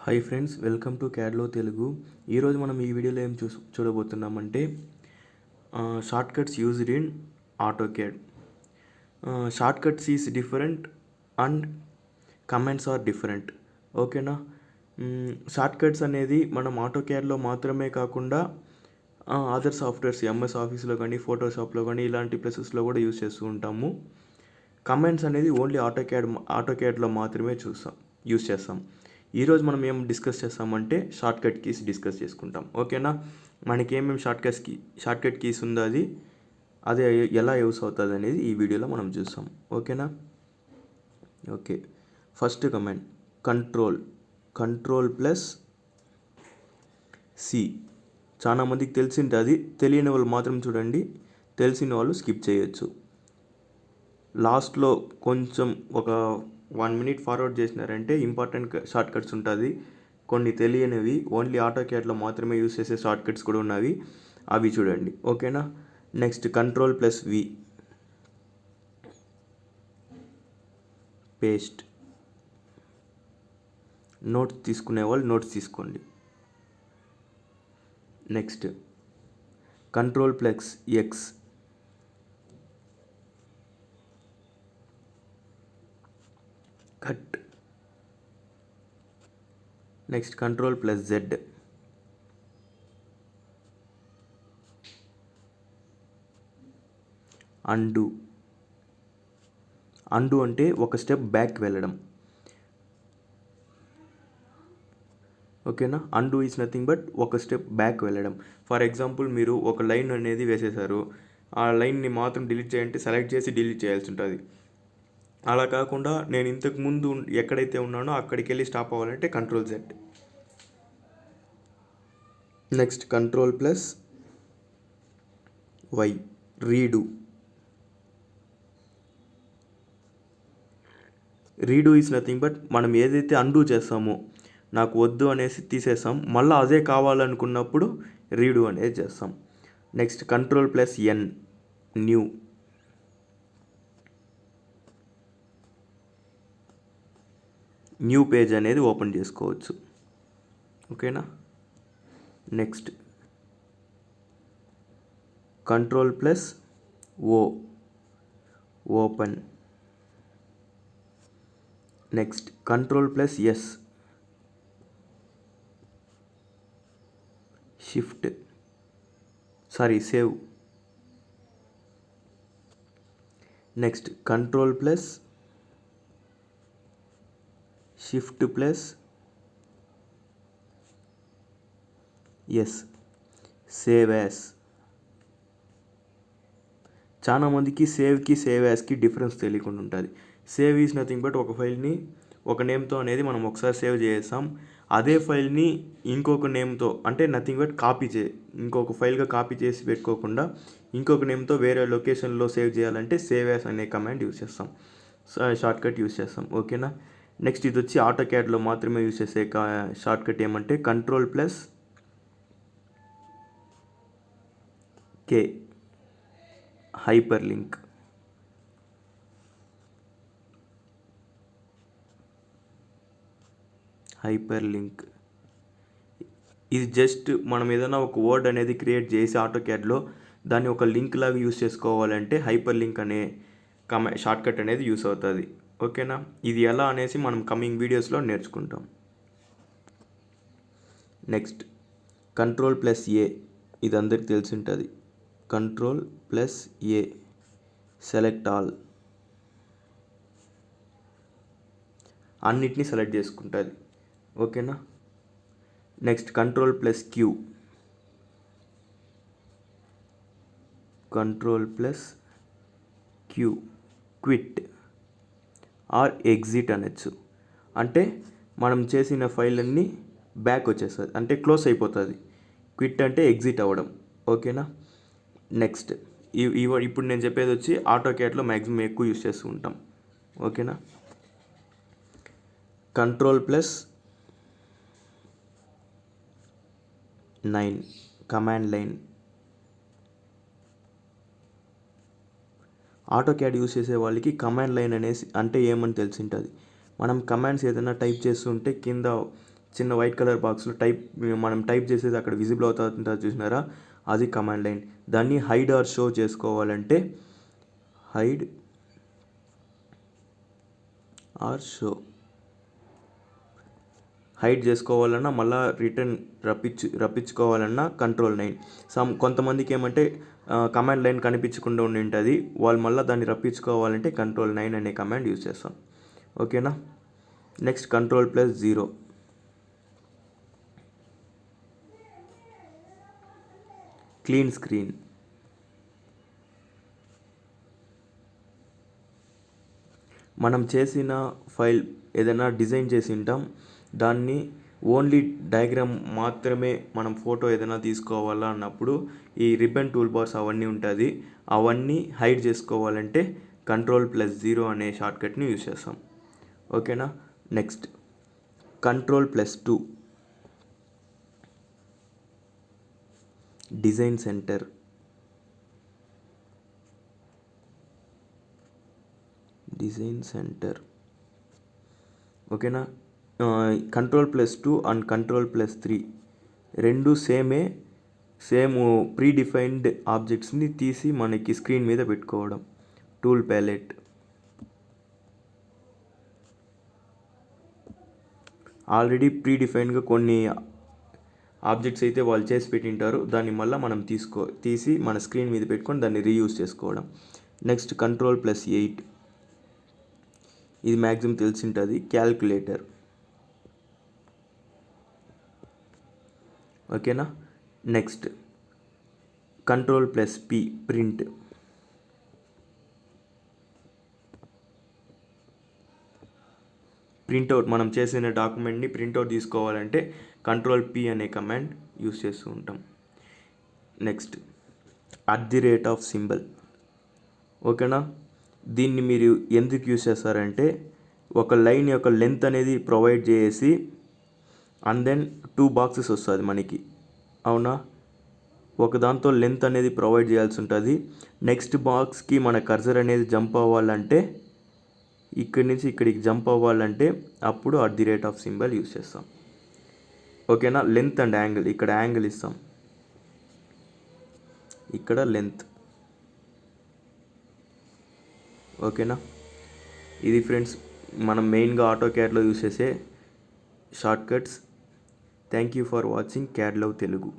Hi friends, welcome to క్యాడ్లో తెలుగు. ఈరోజు మనం ఈ వీడియోలో ఏం చూడబోతున్నామంటే shortcuts used in AutoCAD. Shortcuts is different and commands are different. ఓకేనా. షార్ట్ కట్స్ అనేది మనం ఆటోక్యాడ్లో మాత్రమే కాకుండా అదర్ సాఫ్ట్వేర్స్ ఎంఎస్ ఆఫీస్లో కానీ ఫోటోషాప్లో కానీ ఇలాంటి ప్లేసెస్లో కూడా యూజ్ చేస్తూ ఉంటాము. కమెంట్స్ అనేది ఓన్లీ ఆటోక్యాడ్లో మాత్రమే యూజ్ చేస్తాం. ఈరోజు మనం ఏం డిస్కస్ చేస్తామంటే షార్ట్ కట్ కీస్ డిస్కస్ చేసుకుంటాం. ఓకేనా. మనకి ఏమేమి షార్ట్ కట్ కీస్ ఉందో అది ఎలా యూస్ అవుతుంది అనేది ఈ వీడియోలో మనం చూస్తాం. ఓకేనా. Okay, first command control plus C. చాలా మందికి తెలిసింటుంది, తెలియని వాళ్ళు మాత్రం చూడండి, తెలిసిన వాళ్ళు స్కిప్ చేయొచ్చు. లాస్ట్లో కొంచెం ఒక 1 minute ఫార్వర్డ్ చేసినారంటే ఇంపార్టెంట్ షార్ట్ కట్స్ ఉంటుంది. కొన్ని తెలియనివి ఓన్లీ ఆటోక్యాడ్లో మాత్రమే యూస్ చేసే షార్ట్ కట్స్ కూడా ఉన్నవి, అవి చూడండి. ఓకేనా. Next control plus V, paste. Notes తీసుకునే వాళ్ళు నోట్స్ తీసుకోండి. Next control plus X, cut. Next control plus Z, undo. అంటే ఒక స్టెప్ బ్యాక్ వెళ్ళడం. ఓకేనా. అండు ఈజ్ నథింగ్ బట్ ఒక స్టెప్ బ్యాక్ వెళ్ళడం. ఫర్ ఎగ్జాంపుల్, మీరు ఒక లైన్ అనేది వేసేసారు, ఆ లైన్ని మాత్రం డిలీట్ చేయాలంటే సెలెక్ట్ చేసి డిలీట్ చేయాల్సి ఉంటుంది. అలా కాకుండా నేను ఇంతకు ముందు ఎక్కడైతే ఉన్నానో అక్కడికి వెళ్ళి స్టాప్ అవ్వాలంటే control Z. Next control plus Y, redo is nothing but మనం ఏదైతే అండూ చేస్తామో, నాకు వద్దు అనేసి తీసేస్తాం, మళ్ళీ అదే కావాలనుకున్నప్పుడు రీడు అనేది చేస్తాం. Next control plus N, new page అనేది ఓపెన్ చేసుకోవచ్చు. ఓకేనా. Next control plus O, open. Next control plus S, save. Next control plus shift plus S, save as. చాలా మందికి సేవ్ యాస్కి డిఫరెన్స్ తెలియకుండా ఉంటుంది. సేవ్ ఈజ్ నథింగ్ బట్ ఒక ఫైల్ని ఒక నేమ్తో అనేది మనం ఒకసారి సేవ్ చేస్తాం, అదే ఫైల్ని ఇంకొక నేమ్తో అంటే నథింగ్ బట్ ఇంకొక ఫైల్గా కాపీ చేసి పెట్టుకోకుండా ఇంకొక నేమ్తో వేరే లొకేషన్లో సేవ్ చేయాలంటే సేవ్ యాస్ అనే కమాండ్ యూజ్ చేస్తాం, షార్ట్ కట్ యూజ్ చేస్తాం. ఓకేనా. నెక్స్ట్ ఇది వచ్చి ఆటోక్యాడ్లో మాత్రమే యూజ్ చేసే షార్ట్ కట్ ఏమంటే కంట్రోల్ ప్లస్ కే, హైపర్ లింక్. ఇది జస్ట్ మనం ఏదైనా ఒక వర్డ్ అనేది క్రియేట్ చేసి ఆటోక్యాడ్లో దాన్ని ఒక లింక్ లాగా యూజ్ చేసుకోవాలంటే హైపర్ లింక్ అనే షార్ట్ కట్ అనేది యూస్ అవుతుంది. ఓకేనా. ఇది ఎలా అనేసి మనం కమింగ్ వీడియోస్లో నేర్చుకుంటాం. నెక్స్ట్ కంట్రోల్ ప్లస్ ఏ, ఇది అందరికి తెలిసి ఉంటుంది. Control plus A, select all, అన్నిటినీ సెలెక్ట్ చేసుకుంటుంది. ఓకేనా. Next control plus Q, quit or exit అనొచ్చు. అంటే మనం చేసిన ఫైల్ అన్నీ బ్యాక్ వచ్చేస్తుంది, అంటే క్లోజ్ అయిపోతుంది. క్విట్ అంటే ఎగ్జిట్ అవ్వడం. ఓకేనా. నెక్స్ట్ ఇప్పుడు నేను చెప్పేది వచ్చి ఆటోక్యాడ్లో మ్యాక్సిమం ఎక్కువ యూస్ చేస్తూ ఉంటాం. ఓకేనా. Control plus 9, command line. AutoCAD use చేసే వాళ్ళకి కమాండ్ లైన్ అనేసి అంటే ఏమని తెలిసి ఉంటుంది. మనం కమాండ్స్ ఏదైనా టైప్ చేస్తుంటే కింద చిన్న వైట్ కలర్ బాక్స్లో మనం టైప్ చేసేది అక్కడ విజిబుల్ అవుతుంటుంది చూసినారా, అది కమాండ్ లైన్. దాన్ని హైడ్ ఆర్ షో చేసుకోవాలంటే హైడ్ ఆర్ షో. హైడ్ చేసుకోవాలన్నా మళ్ళీ రిటర్న్ రప్పించుకోవాలన్నా Ctrl+9. కొంతమందికి ఏమంటే కమాండ్ లైన్ కనిపించకుండా ఉంటుంది, వాళ్ళు మళ్ళీ దాన్ని రప్పించుకోవాలంటే Ctrl+9 అనే కమాండ్ యూజ్ చేస్తాం. ఓకేనా. Next Ctrl+0. Clean screen. మనం చేసిన ఫైల్ ఏదైనా డిజైన్ చేసి ఉంటాం, దాన్ని ఓన్లీ డయాగ్రామ్ మాత్రమే మనం ఫోటో ఏదైనా తీసుకోవాలా అన్నప్పుడు ఈ రిబ్బన్ టూల్ బార్స్ అవన్నీ ఉంటుంది, అవన్నీ హైడ్ చేసుకోవాలంటే Ctrl+0 అనే షార్ట్కట్ని యూజ్ చేస్తాం. ఓకేనా. Next Ctrl+2. Design centre. ఓకేనా. Ctrl+2 అండ్ Ctrl+3 రెండు సేమ్ ప్రీ డిఫైన్డ్ ఆబ్జెక్ట్స్ని తీసి మనకి స్క్రీన్ మీద పెట్టుకోవడం. Tool palette. ఆల్రెడీ ప్రీ డిఫైన్డ్గా కొన్ని ఆబ్జెక్ట్స్ అయితే వాళ్ళు చేసి పెట్టింటారు, దాన్ని మళ్ళీ మనం తీసి మన స్క్రీన్ మీద పెట్టుకొని దాన్ని రీయూజ్ చేసుకోవడం. Next Ctrl+8. ఇది మ్యాక్సిమం తెలిసి ఉంటుంది, క్యాల్కులేటర్. ఓకేనా. Next Ctrl+P. ప్రింట్. ప్రింట్అవుట్. మనం చేసిన డాక్యుమెంట్ని ప్రింట్అవుట్ తీసుకోవాలంటే Ctrl+P అనే కమాండ్ యూస్ చేస్తూ ఉంటాం. Next @symbol. ఓకేనా. దీన్ని మీరు ఎందుకు యూస్ చేస్తారంటే ఒక లైన్ యొక్క లెంత్ అనేది ప్రొవైడ్ చేసి అండ్ దెన్ 2 బాక్సెస్ వస్తుంది మనకి, అవునా. ఒక దాంతో లెంత్ అనేది ప్రొవైడ్ చేయాల్సి ఉంటుంది. నెక్స్ట్ బాక్స్కి మన కర్సర్ అనేది జంప్ అవ్వాలంటే ఇక్కడి నుంచి ఇక్కడికి జంప్ అవ్వాలంటే అప్పుడు @సింబల్ యూస్ చేస్తాం. ఓకేనా. Length and angle. ఇక్కడ యాంగిల్ ఇస్తాం, ఇక్కడ లెంత్. ఓకేనా. ఇది ఫ్రెండ్స్ మనం మెయిన్గా ఆటోక్యాడ్లో యూస్ చేసే shortcuts. Thank you for watching CAD Love Telugu.